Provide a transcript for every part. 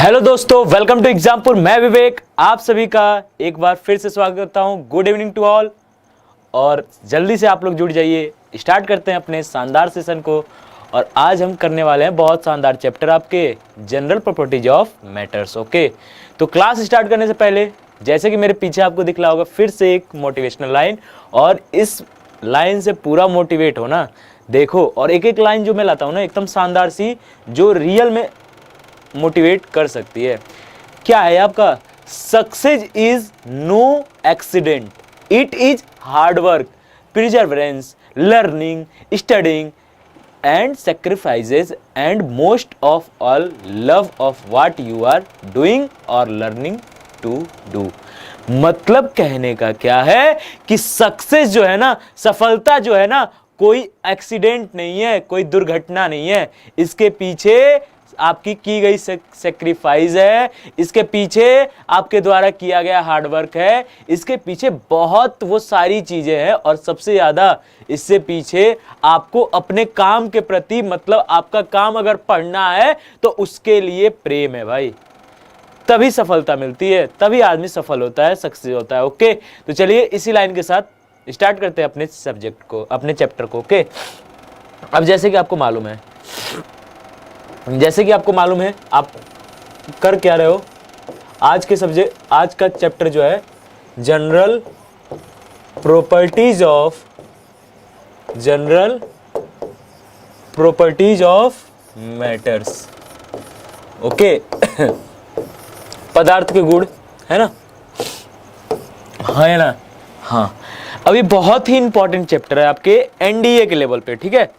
Hello दोस्तों, welcome to Exampur. मैं विवेक आप सभी का एक बार फिर से स्वागत करता हूं। Good evening to all. और जल्दी से आप लोग जुड़ जाइए, स्टार्ट करते हैं अपने शानदार सेशन को। और आज हम करने वाले हैं बहुत शानदार चैप्टर, आपके general properties of matters. Okay, तो क्लास स्टार्ट करने से पहले जैसे कि मेरे पीछे आपको दिख रहा होगा फिर से एक मोटिवेशनल लाइन, और इस लाइन से पूरा मोटिवेट होना देखो। और एक एक लाइन जो मैं लाता हूँ ना एकदम शानदार सी, जो रियल में मोटिवेट कर सकती है। क्या है आपका? Success is no accident, it is hard work, perseverance, learning, studying and sacrifices and most of all love of what you are doing or learning to do. मतलब कहने का क्या है कि सक्सेस जो है ना, सफलता जो है ना, कोई एक्सीडेंट नहीं है, कोई दुर्घटना नहीं है। इसके पीछे आपकी की गई सेक्रीफाइस है, इसके पीछे आपके द्वारा किया गया हार्डवर्क है, इसके पीछे बहुत वो सारी चीजें हैं। और सबसे ज्यादा इससे पीछे आपको अपने काम के प्रति, मतलब आपका काम अगर पढ़ना है तो उसके लिए प्रेम है भाई। तभी सफलता मिलती है, तभी आदमी सफल होता है, सक्सेस होता है। ओके, तो चलिए इसी लाइन के साथ स्टार्ट करते हैं अपने सब्जेक्ट को, अपने चैप्टर को। ओके, अब जैसे कि आपको मालूम है, आप कर क्या रहे हो। आज के सब्जेक्ट, आज का चैप्टर जो है general properties of matters. Okay, पदार्थ के गुण, है ना? है ना? हाँ, अभी बहुत ही इंपॉर्टेंट चैप्टर है आपके एनडीए के लेवल पे। ठीक है,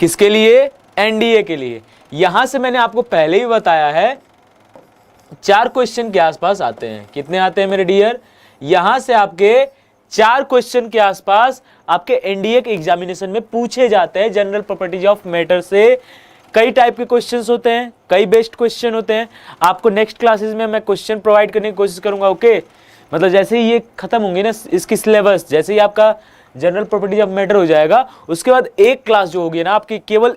किसके लिए? एनडीए के लिए। यहां से मैंने आपको पहले ही बताया है 4 क्वेश्चन के आसपास आते हैं। कितने आते हैं मेरे डियर? यहां से आपके 4 क्वेश्चन के आसपास आपके एनडीए के एग्जामिनेशन में पूछे जाते हैं। जनरल प्रॉपर्टीज ऑफ मैटर से कई टाइप के क्वेश्चंस होते हैं, कई बेस्ट क्वेश्चन होते हैं। आपको नेक्स्ट क्लासेस में मैं क्वेश्चन प्रोवाइड करने की कोशिश करूंगा। ओके, मतलब जैसे ही ये खत्म होंगे ना इसकी सिलेबस, जैसे ही आपका जनरल प्रॉपर्टीज ऑफ मैटर हो जाएगा, उसके बाद एक क्लास जो होगी ना आपकी, केवल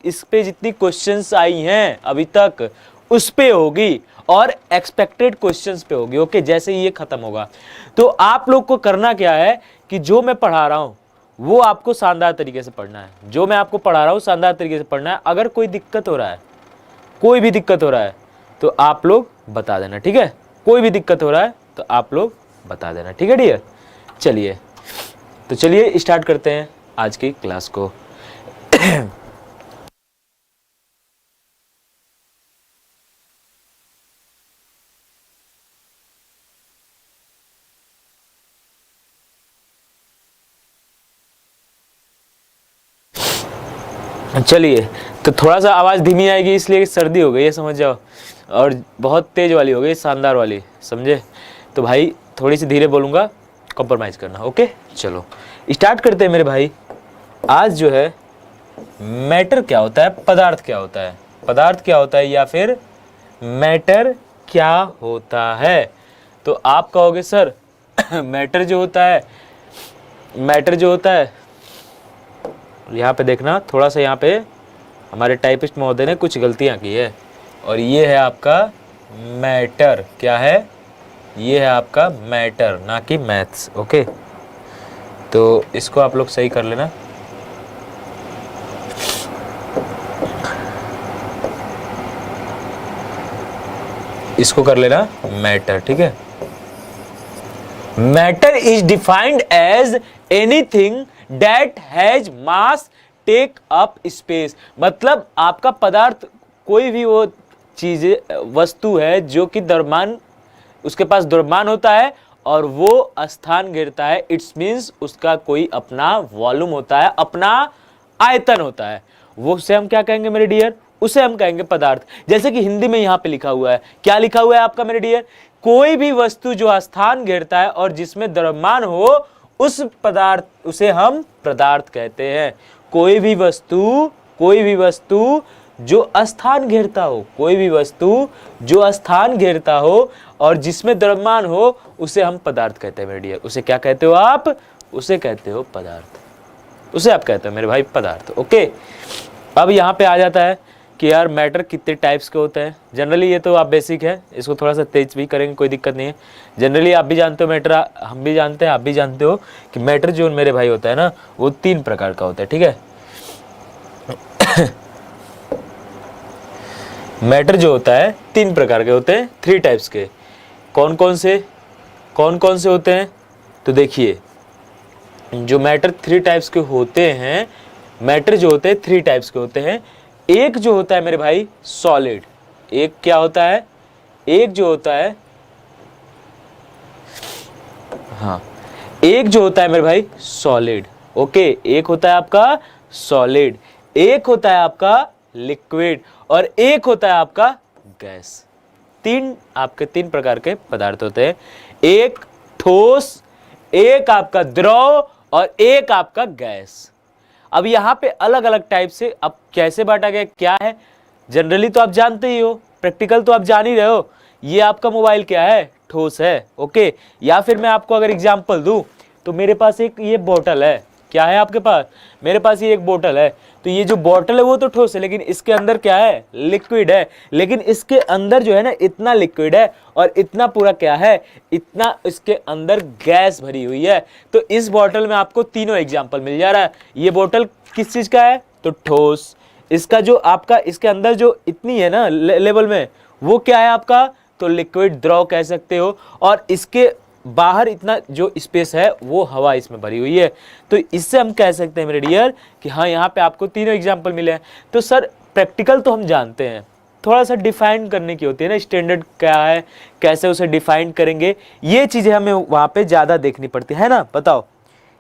इस पे जितनी क्वेश्चंस आई हैं अभी तक उस पे होगी और एक्सपेक्टेड क्वेश्चंस पे होगी। ओके, जैसे ही ये खत्म होगा तो आप लोग को करना क्या है कि जो मैं पढ़ा रहा हूं वो आपको शानदार तरीके से पढ़ना है। जो मैं आपको पढ़ा रहा हूं शानदार तरीके से पढ़ना है। अगर कोई दिक्कत हो रहा है, कोई भी दिक्कत हो रहा है तो आप लोग बता देना। ठीक है, कोई भी दिक्कत हो रहा है तो आप लोग बता देना। ठीक है डियर, चलिए तो चलिए स्टार्ट करते हैं आज की क्लास को। चलिए, तो थोड़ा सा आवाज़ धीमी आएगी इसलिए सर्दी हो गई है, समझ जाओ, और बहुत तेज वाली हो गई, शानदार वाली, समझे? तो भाई थोड़ी सी धीरे बोलूँगा, कॉम्प्रोमाइज़ करना। ओके, चलो स्टार्ट करते हैं मेरे भाई। आज जो है मैटर क्या होता है, पदार्थ क्या होता है, पदार्थ क्या होता है या फिर मैटर क्या होता है। तो आप कहोगे सर मैटर जो होता है, यहाँ पे देखना थोड़ा सा, यहाँ पे हमारे टाइपिस्ट महोदय ने कुछ गलतियाँ की है। और ये है आपका मैटर। क्या है? ये है आपका मैटर, ना कि मैथ्स। ओके, तो इसको आप लोग सही कर लेना। इसको कर लेना मैटर। ठीक है, matter is defined as anything that has mass take up space. मतलब आपका पदार्थ कोई भी वो चीज, वस्तु है जो कि द्रव्यमान, उसके पास द्रव्यमान होता है और वो स्थान घेरता है। इट्स मीन्स उसका कोई अपना वॉल्यूम होता है, अपना आयतन होता है। वो उसे हम क्या कहेंगे मेरे डियर? उसे हम कहेंगे पदार्थ। जैसे कि हिंदी में यहां पे लिखा हुआ है, क्या लिखा हुआ है आपका मेरे डियर? कोई भी वस्तु जो स्थान घेरता है और जिसमें द्रव्यमान हो, उस पदार्थ, उसे हम पदार्थ कहते हैं। कोई भी वस्तु जो स्थान घेरता हो, कोई भी वस्तु जो स्थान घेरता हो और जिसमें द्रव्यमान हो, उसे हम पदार्थ कहते हैं मेरे डियर। उसे क्या कहते हो आप? उसे कहते हो पदार्थ। उसे आप कहते हो मेरे भाई पदार्थ। ओके, अब यहां पे आ जाता है कि यार मैटर कितने टाइप्स के होते हैं। जनरली ये तो आप बेसिक है, इसको थोड़ा सा तेज भी करेंगे कोई दिक्कत नहीं है। जनरली आप भी जानते हो मैटर, हम भी जानते हैं, आप भी जानते हो कि मैटर जो मेरे भाई होता है ना वो 3 प्रकार का होता है, ठीक है। मैटर जो होता है 3 प्रकार के होते हैं, 3 टाइप्स के। कौन कौन से होते हैं? तो देखिए जो मैटर 3 टाइप्स के होते हैं, मैटर जो होते हैं 3 टाइप्स के होते हैं। एक जो होता है मेरे भाई सॉलिड, एक क्या होता है, एक जो होता है, हाँ एक जो होता है मेरे भाई सॉलिड, ओके। एक होता है आपका सॉलिड, एक होता है आपका लिक्विड और एक होता है आपका गैस। 3 प्रकार के पदार्थ होते हैं, एक ठोस, एक आपका द्रव और एक आपका गैस। अब यहाँ पे अलग अलग टाइप से अब कैसे बांटा गया क्या है, जनरली तो आप जानते ही हो, प्रैक्टिकल तो आप जान ही रहे हो। ये आपका मोबाइल क्या है, ठोस है, ओके। या फिर मैं आपको अगर एग्जांपल दूं तो मेरे पास एक ये बोतल है, क्या है आपके पास, मेरे पास ये एक बोतल है। तो ये जो बोतल है वो तो ठोस है, लेकिन इसके अंदर क्या है, लिक्विड है। लेकिन इसके अंदर जो है ना इतना लिक्विड है और इतना पूरा क्या है, इतना इसके अंदर गैस भरी हुई है। तो इस बोतल में आपको तीनों एग्जाम्पल मिल जा रहा है। ये बोतल किस चीज का है, तो ठोस। इसका जो आपका इसके अंदर जो इतनी है ना लेवल में, वो क्या है आपका, तो लिक्विड, द्रव कह सकते हो। और इसके बाहर इतना जो स्पेस है वो हवा इसमें भरी हुई है। तो इससे हम कह सकते हैं मेरे डियर कि हाँ यहाँ पे आपको तीनों एग्जाम्पल मिले हैं। तो सर प्रैक्टिकल तो हम जानते हैं, थोड़ा सा डिफाइन करने की होती है ना, स्टैंडर्ड क्या है, कैसे उसे डिफाइन करेंगे, ये चीजें हमें वहां पे ज्यादा देखनी पड़ती है ना। बताओ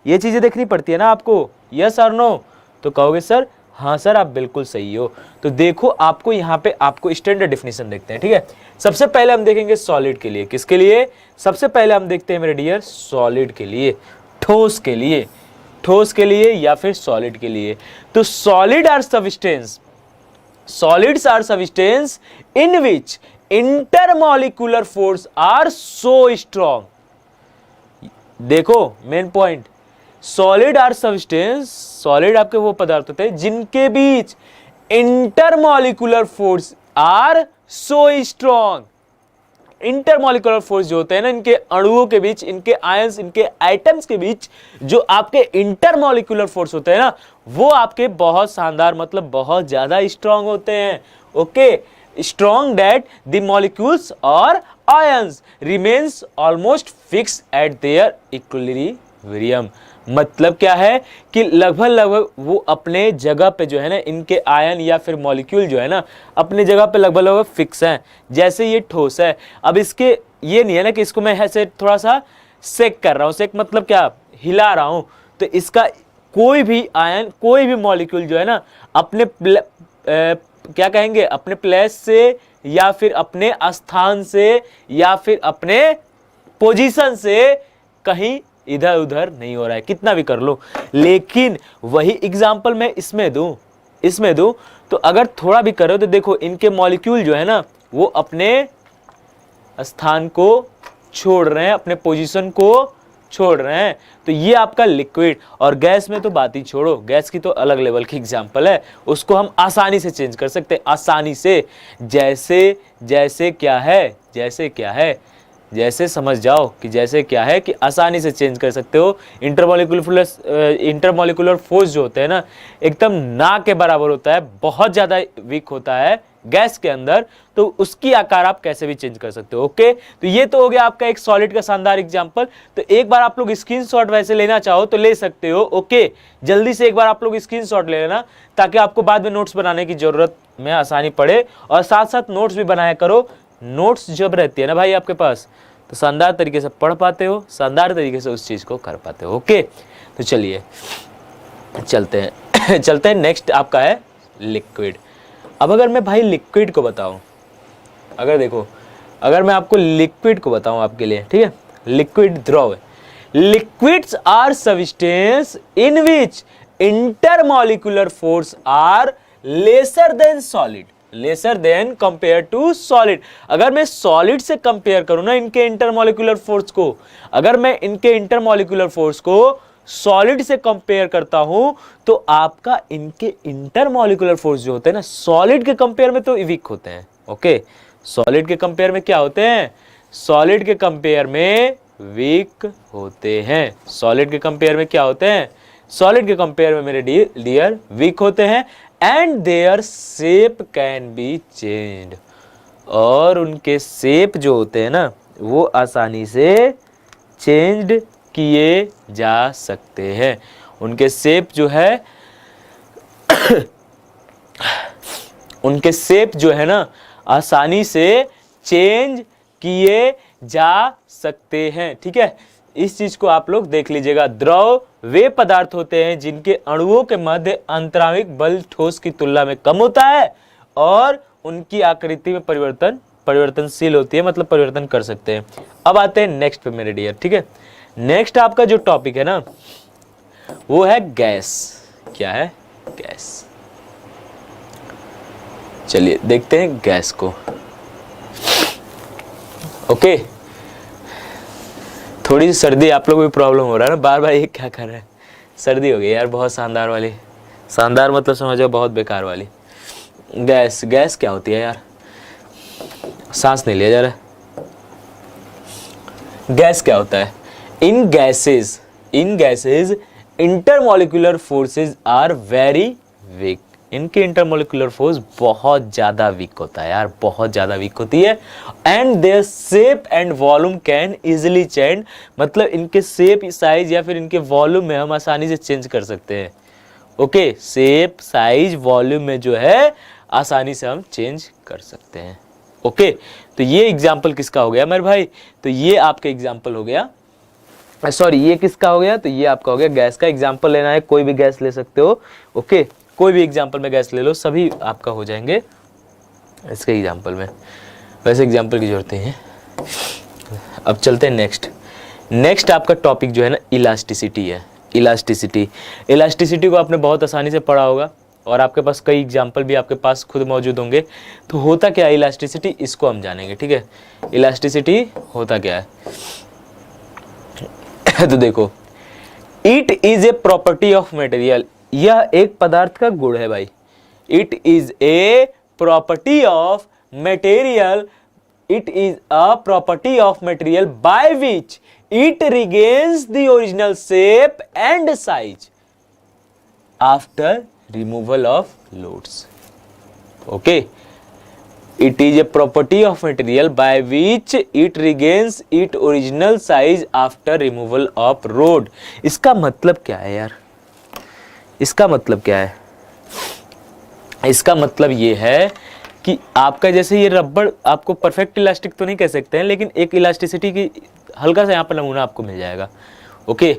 ये चीजें देखनी पड़ती है ना आपको, यस और नो? तो कहोगे सर हाँ सर आप बिल्कुल सही हो। तो देखो आपको यहाँ पे आपको स्टैंडर्ड डेफिनेशन देखते हैं, ठीक है। सबसे पहले हम देखेंगे सॉलिड के लिए, किसके लिए, सबसे पहले हम देखते हैं मेरे डियर सॉलिड के लिए, ठोस के लिए, ठोस के लिए या फिर सॉलिड के लिए। तो solid are substance, solids are substance in which intermolecular force are so strong। देखो main point, solid are substance, solid आपके वो पदार्थ होते हैं जिनके बीच intermolecular force are so strong. Intermolecular force जो होते हैं ना, इनके अणुओं के बीच, इनके आयंस, इनके एटम्स के बीच जो आपके इंटरमॉलिक्यूलर फोर्स होते हैं ना, वो आपके बहुत शानदार, मतलब बहुत ज्यादा स्ट्रॉन्ग होते हैं, okay. Strong that the molecules or ions remains almost fix at their equilibrium. मतलब क्या है कि लगभग वो अपने जगह पे जो है ना, इनके आयन या फिर मॉलिक्यूल जो है ना अपने जगह पे लगभग फिक्स हैं। जैसे ये ठोस है, अब इसके ये नहीं है ना कि इसको मैं ऐसे थोड़ा सा सेक कर रहा हूँ, सेक मतलब क्या, हिला रहा हूँ। तो इसका कोई भी आयन, कोई भी मॉलिक्यूल जो है ना अपने क्या कहेंगे, अपने प्लेस से या फिर अपने स्थान से या फिर अपने पोजीशन से कहीं इधर उधर नहीं हो रहा है, कितना भी कर लो। लेकिन वही एग्जांपल मैं इसमें दूं तो अगर थोड़ा भी करो तो देखो इनके मॉलिक्यूल जो है ना वो अपने स्थान को छोड़ रहे हैं, अपने पोजीशन को छोड़ रहे हैं। तो ये आपका लिक्विड। और गैस में तो बात ही छोड़ो, गैस की तो अलग लेवल की एग्जांपल है, उसको हम आसानी से चेंज कर सकते हैं, आसानी से। जैसे क्या है जैसे समझ जाओ कि जैसे क्या है कि आसानी से चेंज कर सकते हो। इंटरमॉलिक्यूलर फोर्स जो होते हैं ना एकदम ना के बराबर होता है, बहुत ज्यादा वीक होता है गैस के अंदर, तो उसकी आकार आप कैसे भी चेंज कर सकते हो, ओके। तो ये तो हो गया आपका एक सॉलिड का शानदार एग्जांपल। तो एक बार आप लोग स्क्रीनशॉट वैसे लेना चाहो तो ले सकते हो, ओके। जल्दी से एक बार आप लोग स्क्रीनशॉट ले लेना ताकि आपको बाद में नोट्स बनाने की जरूरत में आसानी पड़े, और साथ साथ नोट्स भी बनाया करो। नोट्स जब रहती है ना भाई आपके पास तो शानदार तरीके से पढ़ पाते हो, शानदार तरीके से उस चीज को कर पाते हो, ओके। तो चलिए चलते हैं नेक्स्ट आपका है लिक्विड। अब अगर मैं भाई लिक्विड को बताऊं, अगर मैं आपको लिक्विड को बताऊं आपके लिए, ठीक है, लिक्विड द्रव है। Liquids are substance in which intermolecular force are lesser than solid, lesser than compare to solid. अगर मैं सॉलिड से कंपेयर करूं ना इनके इंटरमॉलिक्यूलर फोर्स को, अगर मैं इनके इंटरमॉलिक्यूलर फोर्स को सॉलिड से कंपेयर करता हूं तो आपका इनके इंटरमॉलिक्यूलर फोर्स जो होते हैं ना, सॉलिड के कंपेयर में तो वीक होते हैं। ओके, सॉलिड के कंपेयर में क्या होते हैं? सॉलिड के कंपेयर में वीक होते हैं। सॉलिड के कंपेयर में क्या होते हैं? सॉलिड के कंपेयर में मेरे डियर वीक होते हैं। And their shape can be changed, और उनके शेप जो होते हैं ना वो आसानी से चेंज्ड किए जा सकते हैं। उनके शेप जो है उनके शेप जो है ना आसानी से चेंज किए जा सकते हैं। ठीक है, इस चीज को आप लोग देख लीजिएगा। द्रव वे पदार्थ होते हैं जिनके अणुओं के मध्य अंतराणविक बल ठोस की तुलना में कम होता है और उनकी आकृति में परिवर्तनशील होती है, मतलब परिवर्तन कर सकते हैं। अब आते हैं नेक्स्ट पे मेरे डियर। ठीक है, नेक्स्ट आपका जो टॉपिक है ना वो है गैस। क्या है? गैस। चलिए देखते हैं गैस को। ओके, थोड़ी सी सर्दी आप लोगों को भी प्रॉब्लम हो रहा है ना, बार बार ये क्या कर रहे हैं? सर्दी हो गई यार, बहुत शानदार वाली। शानदार मतलब समझो बहुत बेकार वाली। गैस, गैस क्या होती है यार? सांस नहीं लिया जा रहा। गैस क्या होता है? In gases intermolecular forces are very weak. इनके इंटरमॉलिक्यूलर फोर्स बहुत ज्यादा वीक होता है यार, बहुत ज्यादा वीक होती है। And their shape and volume can easily change, मतलब इनके शेप, साइज या फिर इनके वॉल्यूम में हम आसानी से चेंज कर सकते हैं। ओके, शेप, साइज, वॉल्यूम में जो है आसानी से हम चेंज कर सकते हैं। ओके, तो ये एग्जाम्पल किसका हो गया मेरे भाई? तो ये आपका एग्जाम्पल हो गया, सॉरी ये किसका हो गया? तो ये आपका हो गया गैस का। एग्जाम्पल लेना है, कोई भी गैस ले सकते हो। ओके, कोई भी एग्जाम्पल में गैस ले लो, सभी आपका हो जाएंगे इसके एग्जाम्पल में। वैसे एग्जाम्पल की जरूरत नहीं है। अब चलते हैं नेक्स्ट आपका टॉपिक जो है ना इलास्टिसिटी है। इलास्टिसिटी को आपने बहुत आसानी से पढ़ा होगा और आपके पास कई एग्जाम्पल भी आपके पास खुद मौजूद होंगे। तो होता क्या है इलास्टिसिटी, इसको हम जानेंगे। ठीक है, इलास्टिसिटी होता क्या है? तो देखो, it is a property of material. यह एक पदार्थ का गुण है भाई। It is a property of material, it is a property of material by which it regains the original shape and size after removal of loads. Okay, it is a property of material by which it regains its original size after removal of load. इसका मतलब क्या है यार? इसका मतलब क्या है? इसका मतलब ये है कि आपका जैसे ये रबड़, आपको परफेक्ट इलास्टिक तो नहीं कह सकते हैं, लेकिन एक इलास्टिसिटी की हल्का सा यहाँ पर नमूना आपको मिल जाएगा। ओके,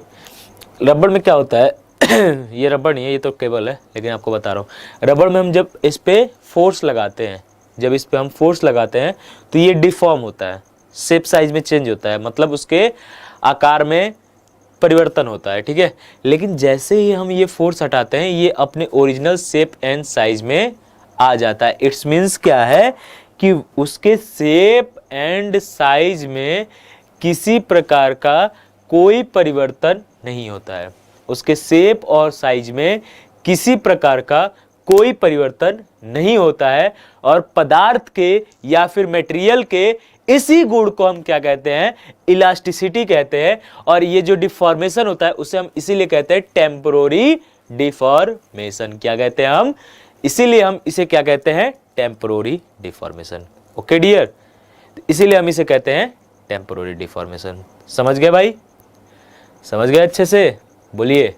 रबड़ में क्या होता है? ये रबड़ नहीं है, ये तो केबल है, लेकिन आपको बता रहा हूँ। रबड़ में हम जब इस पे फोर्स लगाते हैं, तो ये डिफॉर्म होता है, शेप साइज में चेंज होता है, मतलब उसके आकार में परिवर्तन होता है। ठीक है, लेकिन जैसे ही हम ये फोर्स हटाते हैं ये अपने ओरिजिनल शेप एंड साइज में आ जाता है। इट्स मीन्स क्या है कि उसके शेप एंड साइज में किसी प्रकार का कोई परिवर्तन नहीं होता है। उसके शेप और साइज में किसी प्रकार का कोई परिवर्तन नहीं होता है, और पदार्थ के या फिर मटेरियल के इसी गुण को हम क्या कहते हैं? इलास्टिसिटी कहते हैं। और ये जो डिफॉर्मेशन होता है उसे हम इसीलिए कहते हैं टेम्पोररी डिफॉर्मेशन। क्या कहते हैं हम? इसीलिए हम इसे क्या कहते हैं? Temporary deformation. ओके डियर, इसीलिए हम इसे कहते हैं टेम्पोररी डिफॉर्मेशन। समझ गए भाई? समझ गए अच्छे से? बोलिए।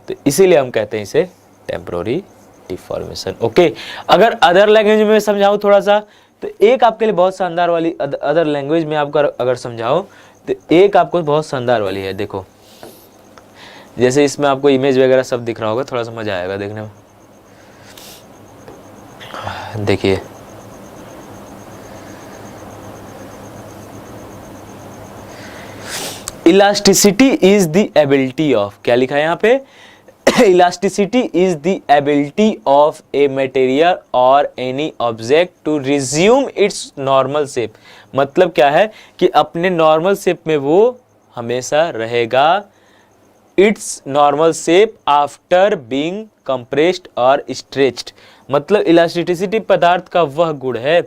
तो इसीलिए हम कहते हैं इसे टेम्पोररी डिफॉर्मेशन। ओके, अगर अदर लैंग्वेज में समझाऊं थोड़ा सा, तो एक आपके लिए बहुत शानदार वाली अदर लैंग्वेज में आपको अगर समझाओ तो एक आपको बहुत शानदार वाली है। देखो, जैसे इसमें आपको इमेज वगैरह सब दिख रहा होगा, थोड़ा सा मजा आएगा देखने में। देखिए, elasticity is the ability of, क्या लिखा है यहाँ पे? Elasticity is the ability of a material or any object to resume its normal shape. मतलब क्या है कि अपने नॉर्मल शेप में वो हमेशा रहेगा it's normal shape after being compressed और स्ट्रेच्ड। मतलब इलास्टिसिटी पदार्थ का वह गुण है,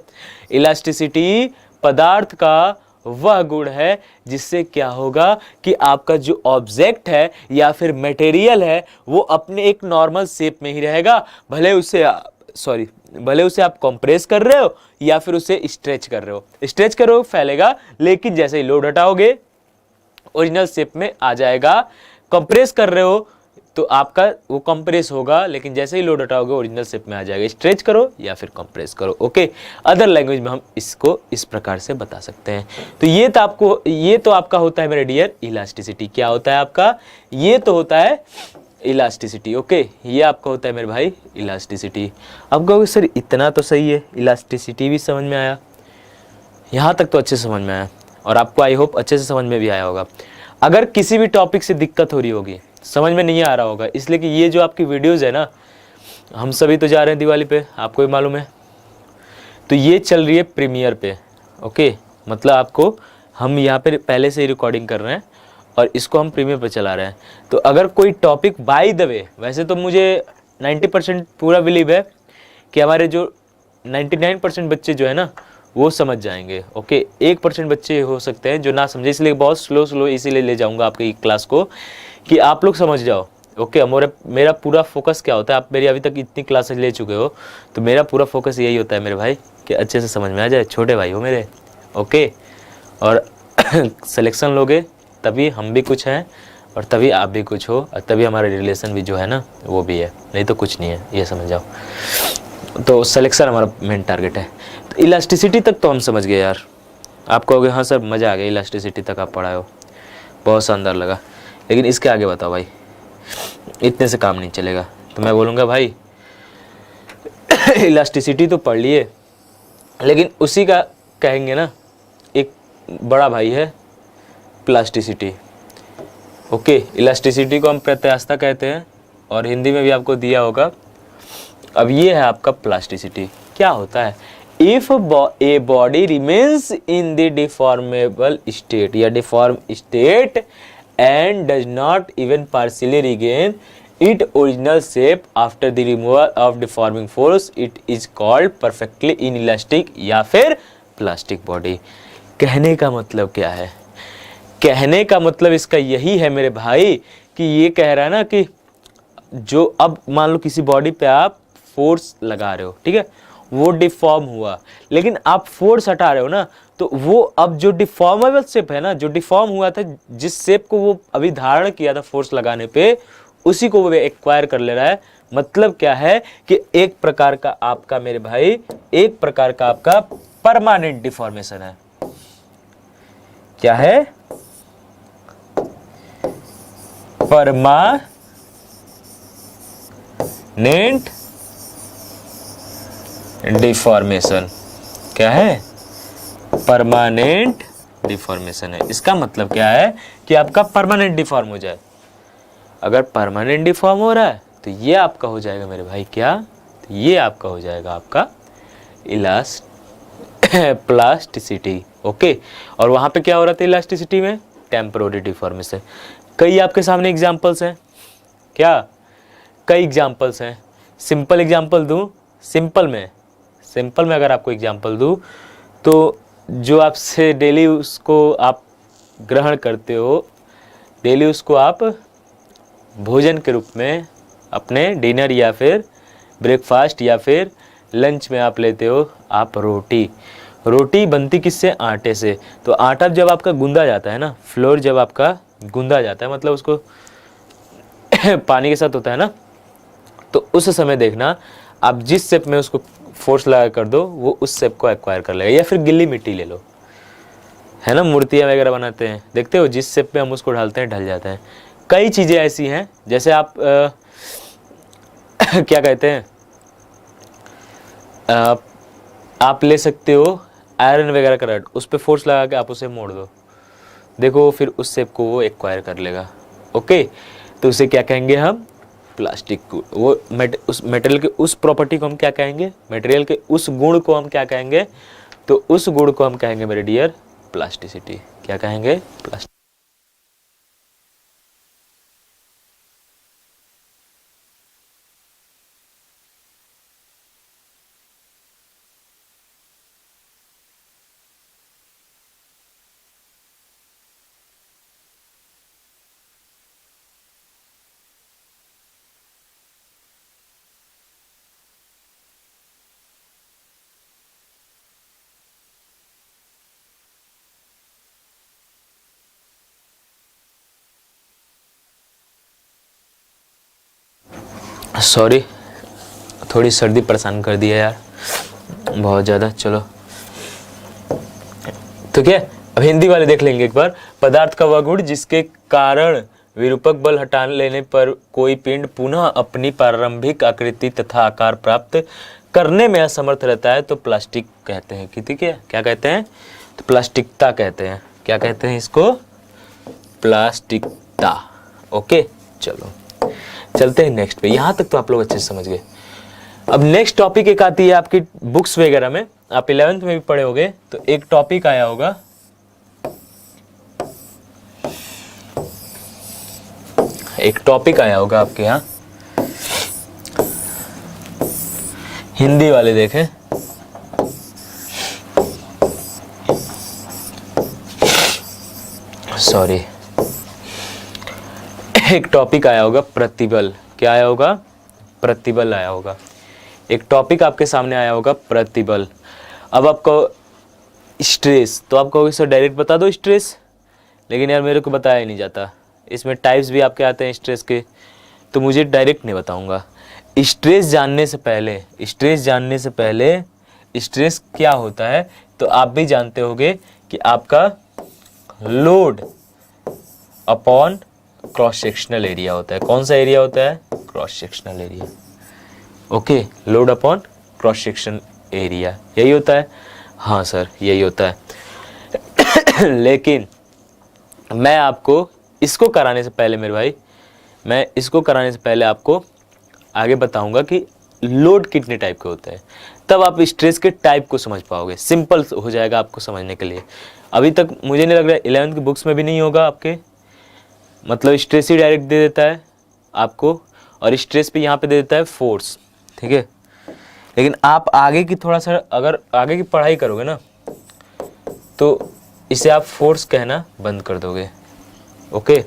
इलास्टिसिटी पदार्थ का वह गुण है जिससे क्या होगा कि आपका जो ऑब्जेक्ट है या फिर मटेरियल है वो अपने एक नॉर्मल शेप में ही रहेगा, भले उसे आप कंप्रेस कर रहे हो या फिर उसे स्ट्रेच कर रहे हो। स्ट्रेच करो फैलेगा, लेकिन जैसे ही लोड हटाओगे ओरिजिनल शेप में आ जाएगा। कंप्रेस कर रहे हो तो आपका वो कंप्रेस होगा, लेकिन जैसे ही लोड हटाओगे ओरिजिनल शेप में आ जाएगा। स्ट्रेच करो या फिर कंप्रेस करो। ओके, अदर लैंग्वेज में हम इसको इस प्रकार से बता सकते हैं। तो ये तो आपका होता है मेरे डियर इलास्टिसिटी। क्या होता है आपका? ये तो होता है इलास्टिसिटी। ओके, ये आपका होता है मेरे भाई इलास्टिसिटी। अब कहोगे सर इतना तो सही है, इलास्टिसिटी भी समझ में आया, यहाँ तक तो अच्छे से समझ में आया और आपको आई होप अच्छे से समझ में भी आया होगा। अगर किसी भी टॉपिक से दिक्कत हो रही होगी, समझ में नहीं आ रहा होगा, इसलिए कि ये जो आपकी वीडियोस है ना, हम सभी तो जा रहे हैं दिवाली पे, आपको भी मालूम है, तो ये चल रही है प्रीमियर पे। ओके, मतलब आपको हम यहाँ पे पहले से ही रिकॉर्डिंग कर रहे हैं और इसको हम प्रीमियर पे चला रहे हैं। तो अगर कोई टॉपिक बाय द वे, वैसे तो मुझे 90% पूरा बिलीव है कि हमारे जो 99% बच्चे जो है ना वो समझ जाएंगे। ओके, 1% बच्चे हो सकते हैं जो ना समझे, इसलिए बहुत स्लो इसीलिए ले जाऊंगा आपकी क्लास को कि आप लोग समझ जाओ। ओके, मेरा पूरा फोकस क्या होता है, आप मेरी अभी तक इतनी क्लासेस ले चुके हो तो मेरा पूरा फोकस यही होता है मेरे भाई कि अच्छे से समझ में आ जाए। छोटे भाई हो मेरे। ओके, और सिलेक्शन लोगे तभी हम भी कुछ हैं और तभी आप भी कुछ हो और तभी हमारा रिलेशन भी जो है ना वो भी है, नहीं तो कुछ नहीं है, ये समझ जाओ। तो सिलेक्शन हमारा मेन टारगेट है। तो इलास्टिसिटी तक तो हम समझ गए यार। आप कहोगे हाँ सर मज़ा आ गया, इलास्टिसिटी तक आप पढ़ाए हो, बहुत शानदार लगा, लेकिन इसके आगे बताओ भाई, इतने से काम नहीं चलेगा। तो मैं बोलूँगा भाई इलास्टिसिटी तो पढ़ लिए, लेकिन उसी का कहेंगे ना एक बड़ा भाई है प्लास्टिसिटी। ओके, इलास्टिसिटी को हम प्रत्यास्थता कहते हैं और हिंदी में भी आपको दिया होगा। अब ये है आपका प्लास्टिसिटी। क्या होता है? If a body remains in the deformable state या deform state and does not even partially regain it original shape after the removal of deforming force, it is called perfectly inelastic या फिर plastic body. कहने का मतलब क्या है? कहने का मतलब इसका यही है मेरे भाई कि ये कह रहा है ना कि जो अब मान लो किसी बॉडी पे आप फोर्स लगा रहे हो, ठीक है, वो डिफॉर्म हुआ, लेकिन आप फोर्स हटा रहे हो ना, तो वो अब जो डिफॉर्मेबल शेप है ना, जो डिफॉर्म हुआ था, जिस शेप को वो अभी धारण किया था फोर्स लगाने पे, उसी को वो एक्वायर कर ले रहा है। मतलब क्या है कि एक प्रकार का आपका मेरे भाई, एक प्रकार का आपका परमानेंट डिफॉर्मेशन है। क्या है? Permanent deformation. क्या है? परमानेंट डिफॉर्मेशन है। इसका मतलब क्या है कि आपका परमानेंट डिफॉर्म हो जाए। अगर परमानेंट डिफॉर्म हो रहा है तो ये आपका हो जाएगा मेरे भाई क्या? तो ये आपका हो जाएगा आपका प्लास्टिसिटी। ओके, और वहां पे क्या हो रहा था इलास्टिसिटी में? Temporary deformation. कई आपके सामने एग्जांपल्स हैं। क्या? कई एग्जांपल्स हैं। सिंपल एग्जांपल दूं? सिंपल में अगर आपको एग्जांपल दूं तो जो आपसे डेली उसको आप ग्रहण करते हो, डेली उसको आप भोजन के रूप में अपने डिनर या फिर ब्रेकफास्ट या फिर लंच में आप लेते हो, आप रोटी बनती किससे? आटे से। तो आटा जब आपका गूंदा जाता है ना, फ्लोर जब आपका गूंदा जाता है, मतलब उसको पानी के साथ होता है ना, तो उस समय देखना आप जिस शेप में उसको फोर्स लगा कर दो वो उस शेप को एक्वायर कर लेगा। या फिर गिल्ली मिट्टी ले लो, है ना, मूर्तियाँ वगैरह बनाते हैं, देखते हो जिस शेप में हम उसको ढालते हैं ढल जाता है। कई चीज़ें ऐसी हैं, जैसे आप क्या कहते हैं, आप ले सकते हो आयरन वगैरह का रड, उस पर फोर्स लगा के आप उसे मोड़ दो, देखो फिर उस शेप को वो एक्वायर कर लेगा। ओके, तो उसे क्या कहेंगे हम? प्लास्टिक। वो उस मटेरियल के उस प्रॉपर्टी को हम क्या कहेंगे? मटेरियल के उस गुण को हम क्या कहेंगे? तो उस गुण को हम कहेंगे मेरे डियर प्लास्टिसिटी। क्या कहेंगे? प्लास्टिक। सॉरी, थोड़ी सर्दी परेशान कर दी है यार बहुत ज़्यादा। चलो तो क्या, अब हिंदी वाले देख लेंगे एक बार। पदार्थ का वह गुण जिसके कारण विरूपक बल हटा लेने पर कोई पिंड पुनः अपनी प्रारंभिक आकृति तथा आकार प्राप्त करने में असमर्थ रहता है तो प्लास्टिक कहते हैं। ठीक है, क्या कहते हैं? तो प्लास्टिकता कहते हैं। क्या कहते हैं इसको? प्लास्टिकता। ओके, चलो चलते हैं नेक्स्ट पे। यहां तक तो आप लोग अच्छे से समझ गए। अब नेक्स्ट टॉपिक एक आती है आपकी बुक्स वगैरह में, आप 11th में भी पढ़े होगे, तो एक टॉपिक आया होगा आपके यहाँ, हिंदी वाले देखें। सॉरी, एक टॉपिक आया होगा प्रतिबल। क्या आया होगा? प्रतिबल आया होगा। एक टॉपिक आपके सामने आया होगा प्रतिबल। अब आपको स्ट्रेस, तो आप कहोगे सर डायरेक्ट बता दो स्ट्रेस, लेकिन यार मेरे को बताया ही नहीं जाता। इसमें टाइप्स भी आपके आते हैं स्ट्रेस के, तो मुझे डायरेक्ट नहीं बताऊंगा। स्ट्रेस जानने से पहले स्ट्रेस क्या होता है तो आप भी जानते होगे कि आपका load upon cross sectional area होता है। कौन सा एरिया होता है? Cross sectional area. Okay, load upon cross section area, यही होता है। हाँ सर, यही होता है। लेकिन मैं आपको इसको कराने से पहले मेरे भाई, मैं इसको कराने से पहले आपको आगे बताऊंगा कि लोड कितने टाइप के होते हैं, तब आप स्ट्रेस के टाइप को समझ पाओगे। सिंपल हो जाएगा आपको समझने के लिए। अभी तक मुझे नहीं लग रहा है 11th की बुक्स में भी नहीं होगा आपके, मतलब स्ट्रेस ही डायरेक्ट दे देता है आपको, और स्ट्रेस पे यहाँ पे दे देता है फोर्स। ठीक है, लेकिन आप आगे की थोड़ा सा अगर आगे की पढ़ाई करोगे ना, तो इसे आप फोर्स कहना बंद कर दोगे। ओके,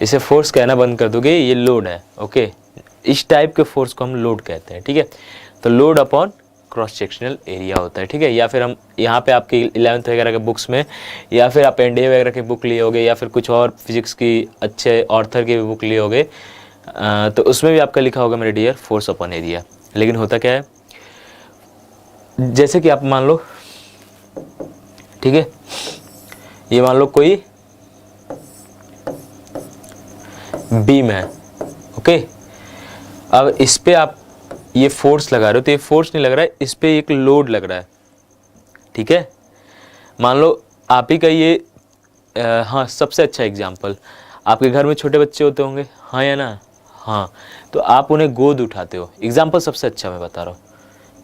इसे फोर्स कहना बंद कर दोगे, ये लोड है। ओके, इस टाइप के फोर्स को हम लोड कहते हैं। ठीक है, तो load upon cross sectional area होता है। ठीक है, या फिर हम यहाँ पे आपके 11th वगैरह के बुक्स में, या फिर आप एनडीए वगैरह की बुक लिए होगे, या फिर कुछ और फिजिक्स की अच्छे ऑर्थर की बुक लिए होगे, तो उसमें भी आपका लिखा होगा मेरे डियर फोर्स अपॉन एरिया। लेकिन होता क्या है, जैसे कि आप मान लो, ठीक है, ये मान लो कोई बीम है। ओके, अब इस पे आप ये फोर्स लगा रहे हो, तो ये फोर्स नहीं लग रहा है, इस पे एक लोड लग रहा है। ठीक है, मान लो आप ही का ये हाँ, सबसे अच्छा एग्जांपल, आपके घर में छोटे बच्चे होते होंगे, हाँ या ना? हाँ, तो आप उन्हें गोद उठाते हो। एग्जांपल सबसे अच्छा मैं बता रहा हूँ,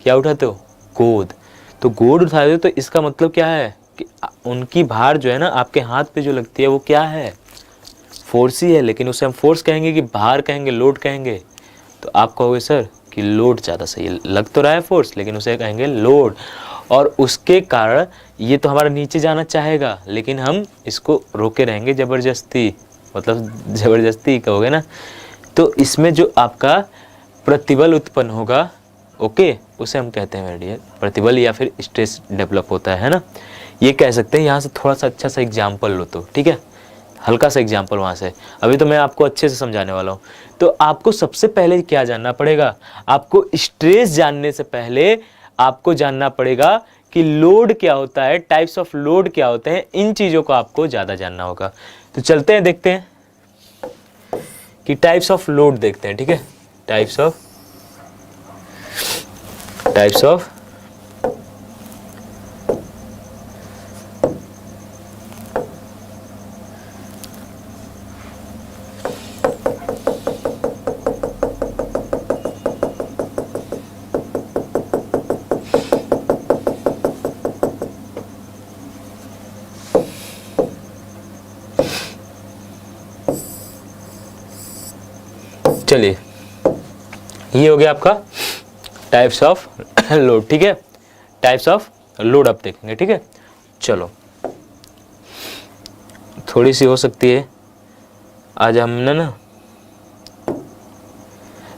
क्या उठाते हो? गोद। तो गोद उठाते हो, तो इसका मतलब क्या है कि उनकी भार जो है ना आपके हाथ पे जो लगती है वो क्या है? फोर्स ही है, लेकिन उसे हम फोर्स कहेंगे कि भार कहेंगे, लोड कहेंगे? तो आप कहोगे सर कि लोड ज़्यादा सही है, लग तो रहा है फोर्स, लेकिन उसे कहेंगे लोड। और उसके कारण ये तो हमारा नीचे जाना चाहेगा, लेकिन हम इसको रोके रहेंगे ज़बरदस्ती, मतलब ज़बरदस्ती कहोगे ना, तो इसमें जो आपका प्रतिबल उत्पन्न होगा, ओके, उसे हम कहते हैं मेरे डियर प्रतिबल, या फिर स्ट्रेस डेवलप होता है ना, ये कह सकते हैं। यहाँ से थोड़ा सा अच्छा सा एग्जाम्पल लो तो, ठीक है, हल्का सा एग्जाम्पल वहाँ से। अभी तो मैं आपको अच्छे से समझाने वाला हूँ। तो आपको सबसे पहले क्या जानना पड़ेगा? आपको स्ट्रेस जानने से पहले आपको जानना पड़ेगा कि लोड क्या होता है, टाइप्स ऑफ लोड क्या होते हैं, इन चीज़ों को आपको ज़्यादा जानना होगा। तो चलते हैं, देखते हैं कि टाइप्स ऑफ लोड देखते हैं। ठीक है, टाइप्स ऑफ चलिए, ये हो गया आपका टाइप्स ऑफ लोड। ठीक है, टाइप्स ऑफ लोड आप देखेंगे। ठीक है, चलो, थोड़ी सी हो सकती है आज हमने ना,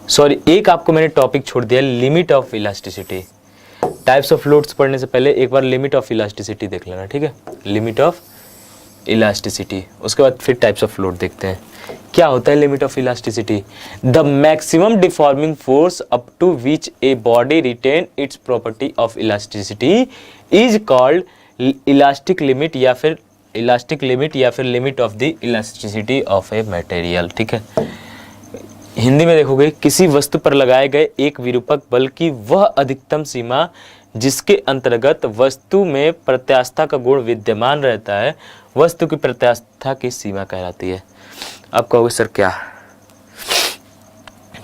सॉरी, एक आपको मैंने टॉपिक छोड़ दिया, limit of elasticity. Types of loads पढ़ने से पहले एक बार लिमिट ऑफ इलास्टिसिटी देख लेना। ठीक है, लिमिट ऑफ इलास्टिसिटी। उसके बाद फिर टाइप्स ऑफ लोड देखते हैं। क्या होता है limit of elasticity? The maximum deforming force up to which a body retain its property of elasticity is called elastic limit या फिर limit of the elasticity of a material. ठीक है, हिंदी में देखोगे, किसी वस्तु पर लगाए गए एक विरूपक बल की वह अधिकतम सीमा जिसके अंतर्गत वस्तु में प्रत्यास्थता का गुण विद्यमान रहता है, वस्तु की प्रत्यास्थता की सीमा कहलाती है। अब कहोगे सर क्या,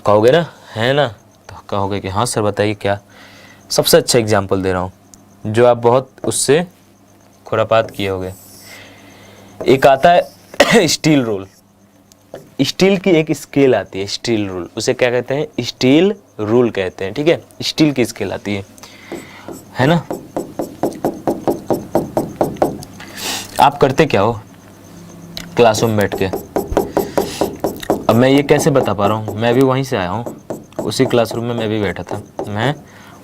कहोगे ना, है ना, तो कहोगे कि हाँ सर बताइए क्या। सबसे अच्छा एग्जाम्पल दे रहा हूँ जो आप बहुत उससे खुरापात किए होगे। एक आता है स्टील रोल। स्टील की एक स्केल आती है, स्टील रूल, उसे क्या कहते हैं? स्टील रूल कहते हैं। ठीक है, स्टील की स्केल आती है ना। आप करते क्या हो क्लासरूम में बैठ के? अब मैं ये कैसे बता पा रहा हूँ? मैं भी वहीं से आया हूँ, उसी क्लासरूम में मैं भी बैठा था। मैं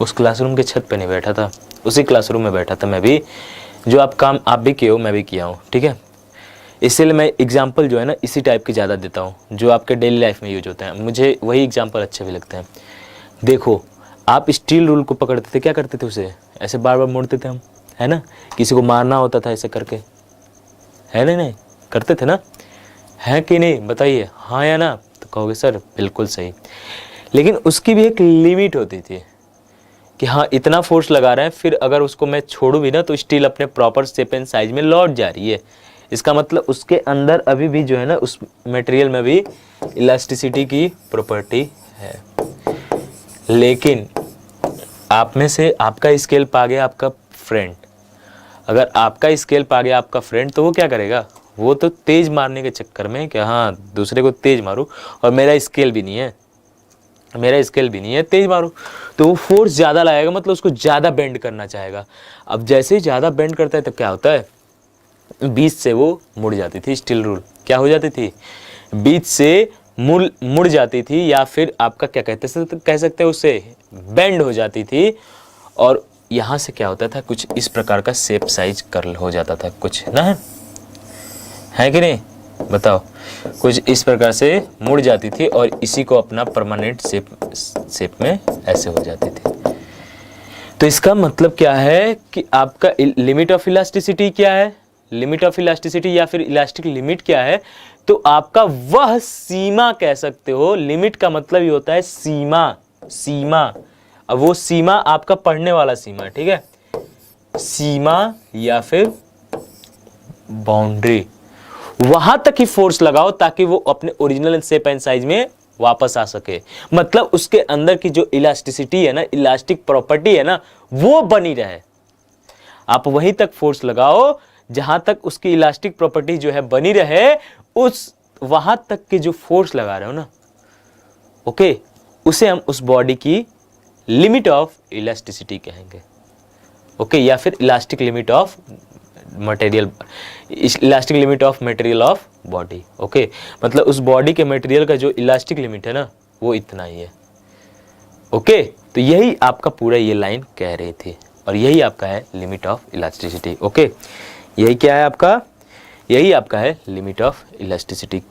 उस क्लासरूम के छत पे नहीं बैठा था, उसी क्लासरूम में बैठा था मैं भी। जो आप काम आप भी किए हो मैं भी किया हूँ। ठीक है, इसीलिए मैं एग्जाम्पल जो है ना इसी टाइप के ज़्यादा देता हूँ जो आपके डेली लाइफ में यूज होते हैं। मुझे वही एग्जाम्पल अच्छे भी लगते हैं। देखो, आप स्टील रूल को पकड़ते थे, क्या करते थे? उसे ऐसे बार बार मोड़ते थे हम, है ना। किसी को मारना होता था ऐसे करके, है ना, नहीं करते थे ना, है कि नहीं? बताइए हाँ या ना। तो कहोगे सर बिल्कुल सही। लेकिन उसकी भी एक लिमिट होती थी कि हाँ इतना फोर्स लगा रहे हैं, फिर अगर उसको मैं छोड़ूं भी ना तो स्टील अपने प्रॉपर शेप एंड साइज में लौट जा रही है। इसका मतलब उसके अंदर अभी भी जो है ना, उस मटेरियल में भी इलास्टिसिटी की प्रॉपर्टी है। लेकिन आप में से आपका स्केल पा गया आपका फ्रेंड, अगर आपका स्केल पा गया आपका फ्रेंड, तो वो क्या करेगा? वो तो तेज मारने के चक्कर में कि हाँ दूसरे को तेज मारूं, और मेरा स्केल भी नहीं है, तेज मारूं, तो वो फोर्स ज़्यादा लगाएगा, मतलब उसको ज़्यादा बेंड करना चाहेगा। अब जैसे ही ज़्यादा बेंड करता है तो क्या होता है? बीच से वो मुड़ जाती थी। स्टील रूल क्या हो जाती थी? बीच से मुड़ जाती थी, या फिर आपका क्या कह सकते हैं उसे, बेंड हो जाती थी। और यहाँ से क्या होता था? कुछ इस प्रकार का शेप साइज कर्ल हो जाता था, कुछ ना, है कि नहीं? बताओ, कुछ इस प्रकार से मुड़ जाती थी और इसी को अपना परमानेंट शेप में ऐसे हो जाती थी। तो इसका मतलब क्या है कि आपका लिमिट ऑफ इलास्टिसिटी क्या है? लिमिट ऑफ इलास्टिसिटी या फिर इलास्टिक लिमिट क्या है? तो आपका वह सीमा कह सकते हो। लिमिट का मतलब ये होता है सीमा। अब वो सीमा आपका पढ़ने वाला सीमा, ठीक है, सीमा या फिर बाउंड्री, वहां तक ही फोर्स लगाओ ताकि वो अपने ओरिजिनल शेप एंड साइज में वापस आ सके। मतलब उसके अंदर की जो इलास्टिसिटी है ना, इलास्टिक प्रॉपर्टी है ना, वो बनी रहे। आप वहीं तक फोर्स लगाओ जहां तक उसकी इलास्टिक प्रॉपर्टी जो है बनी रहे, उस वहां तक के जो फोर्स लगा रहे हो ना, ओके, उसे हम उस बॉडी की लिमिट ऑफ इलास्टिसिटी कहेंगे। ओके, या फिर elastic limit of material, elastic limit of material of body. Okay, मतलब उस बॉडी के मटेरियल का जो इलास्टिक लिमिट है ना, वो इतना ही है। ओके, तो यही आपका पूरा ये लाइन कह रही थी, और यही आपका है लिमिट ऑफ इलास्टिसिटी। ओके, यही क्या है आपका? यही आपका है लिमिट ऑफ इलास्टिसिटी।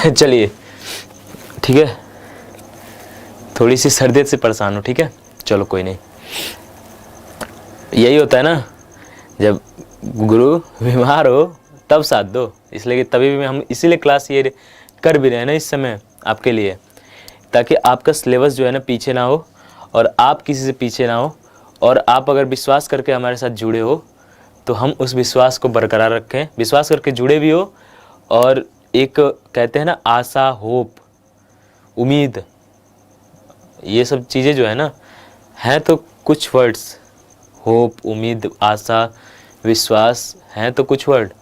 चलिए ठीक है, थोड़ी सी सर्दी से परेशान हो, ठीक है, चलो कोई नहीं। यही होता है ना, जब गुरु बीमार हो तब साथ दो, इसलिए कि तभी भी हम इसीलिए क्लास ये कर भी रहे हैं ना इस समय आपके लिए, ताकि आपका सिलेबस जो है ना पीछे ना हो, और आप किसी से पीछे ना हो, और आप अगर विश्वास करके हमारे साथ जुड़े हो तो हम उस विश्वास को बरकरार रखें, विश्वास करके जुड़े भी हो, और एक कहते हैं ना आशा, होप, उम्मीद, ये सब चीज़ें जो है ना, हैं तो कुछ वर्ड्स, होप, उम्मीद, आशा, विश्वास, हैं तो कुछ वर्ड,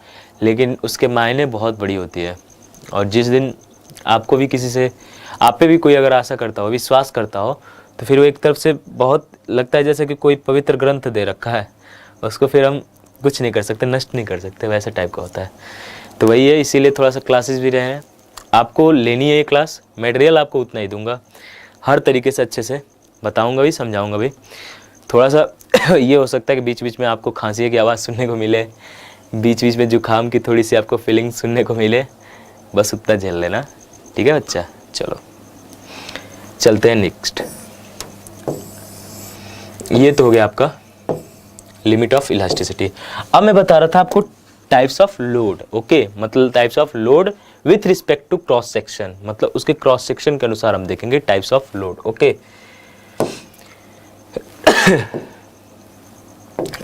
लेकिन उसके मायने बहुत बड़ी होती है। और जिस दिन आपको भी किसी से, आप पे भी कोई अगर आशा करता हो, विश्वास करता हो, तो फिर वो एक तरफ से बहुत लगता है जैसे कि कोई पवित्र ग्रंथ दे रखा है, उसको फिर हम कुछ नहीं कर सकते, नष्ट नहीं कर सकते, वैसे टाइप का होता है। तो वही है, इसीलिए थोड़ा सा क्लासेस भी रहे हैं। आपको लेनी है ये क्लास, मटेरियल आपको उतना ही दूंगा, हर तरीके से अच्छे से बताऊंगा भी, समझाऊंगा भी। थोड़ा सा ये हो सकता है कि बीच बीच में आपको खांसी की आवाज़ सुनने को मिले, बीच बीच में जुकाम की थोड़ी सी आपको फीलिंग सुनने को मिले, बस उतना झेल लेना, ठीक है बच्चा। चलो चलते हैं नेक्स्ट। ये तो हो गया आपका लिमिट ऑफ इलास्टिसिटी। अब मैं बता रहा था आपको टाइप्स ऑफ लोड, ओके, मतलब types of load with respect to cross section, मतलब उसके क्रॉस सेक्शन के अनुसार हम देखेंगे टाइप्स ऑफ लोड, ओके।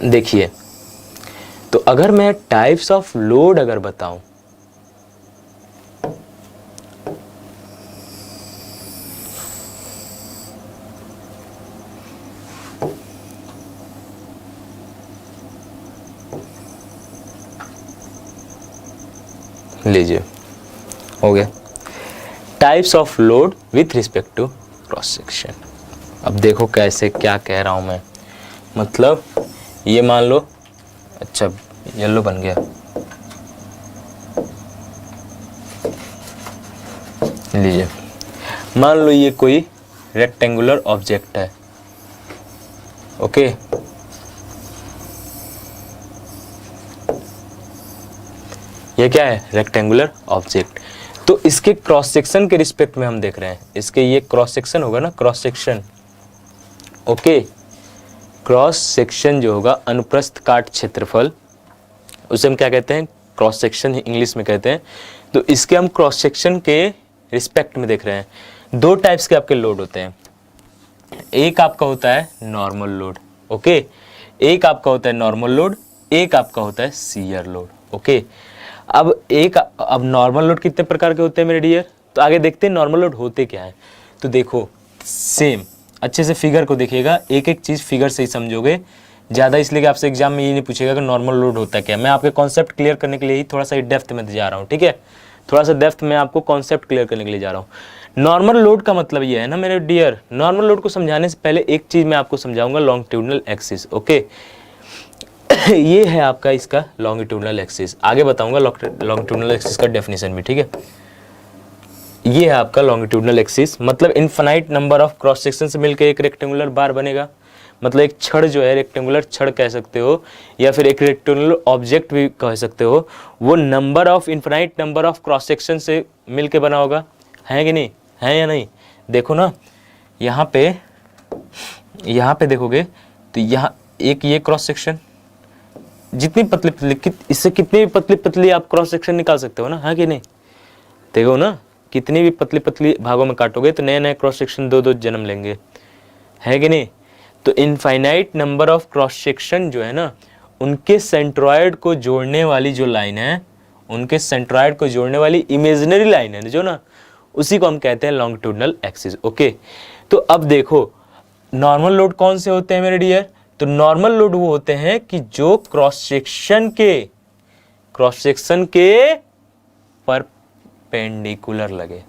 देखिए, तो अगर मैं टाइप्स ऑफ लोड अगर बताऊं, लीजिए हो गया types of load with respect to cross section. अब देखो कैसे क्या कह रहा हूं मैं, मतलब ये मान लो, अच्छा येलो बन गया, लीजिए मान लो ये कोई रेक्टेंगुलर ऑब्जेक्ट है, ओके, ये क्या है, रेक्टेंगुलर ऑब्जेक्ट। तो इसके क्रॉस सेक्शन के रिस्पेक्ट में हम देख रहे हैं, इसके ये क्रॉस सेक्शन होगा ना, cross section, okay, cross section जो होगा अनुप्रस्थ काट क्षेत्रफल, उसे हम क्या कहते हैं, क्रॉस सेक्शन इंग्लिश में कहते हैं। तो इसके हम क्रॉस सेक्शन के रिस्पेक्ट में देख रहे हैं। दो टाइप्स के आपके लोड होते हैं, एक आपका होता है नॉर्मल लोड, ओके, एक आपका होता है नॉर्मल लोड, एक आपका होता है शियर लोड, ओके। अब नॉर्मल लोड कितने प्रकार के होते हैं मेरे डियर, तो आगे देखते हैं नॉर्मल लोड होते क्या है। तो देखो सेम, अच्छे से फिगर को देखिएगा, एक एक चीज़ फिगर से ही समझोगे ज़्यादा, इसलिए कि आपसे एग्जाम में ये नहीं पूछेगा कि नॉर्मल लोड होता क्या। मैं आपके कॉन्सेप्ट क्लियर करने के लिए ही थोड़ा सा डेप्थ में जा रहा हूँ, ठीक है, थोड़ा सा डेप्थ में आपको कॉन्सेप्ट क्लियर करने के लिए जा रहा हूँ। नॉर्मल लोड का मतलब ये है ना मेरे डियर, नॉर्मल लोड को समझाने से पहले एक चीज़ मैं आपको समझाऊंगा, लॉन्गिट्यूडनल एक्सिस, ओके। ये है आपका इसका लॉन्गिट्यूडनल एक्सिस, आगे बताऊंगा लॉन्गिट्यूडनल एक्सिस का डेफिनेशन भी, ठीक है। ये है आपका लॉन्गिट्यूडनल एक्सिस, मतलब infinite number of cross section से मिलकर एक रेक्टेंगुलर बार बनेगा, मतलब एक छड़ जो है, रेक्टेंगुलर छड़ कह सकते हो, या फिर एक रेक्टेंगुलर ऑब्जेक्ट भी कह सकते हो, वो number of infinite number of cross section से मिलकर बना होगा, है कि नहीं, है या नहीं। देखो ना यहाँ पे देखोगे तो यहाँ एक ये क्रॉस सेक्शन, जितनी पतली पतली, इससे कितनी भी पतली पतली आप क्रॉस सेक्शन निकाल सकते हो ना, है कि नहीं। देखो ना कितनी भी पतली पतली भागों में काटोगे तो नए नए क्रॉस सेक्शन दो दो जन्म लेंगे, है कि नहीं। तो infinite number of cross section जो है ना, उनके सेंट्रॉयड को जोड़ने वाली जो लाइन है, उनके सेंट्रॉयड को जोड़ने वाली इमेजिनरी लाइन है जो ना, उसी को हम कहते हैं लॉन्गिट्यूडनल एक्सिस, ओके। तो अब देखो नॉर्मल लोड कौन से होते हैं मेरे डियर, तो नॉर्मल लोड वो होते हैं कि जो क्रॉस सेक्शन के परपेंडिकुलर लगे।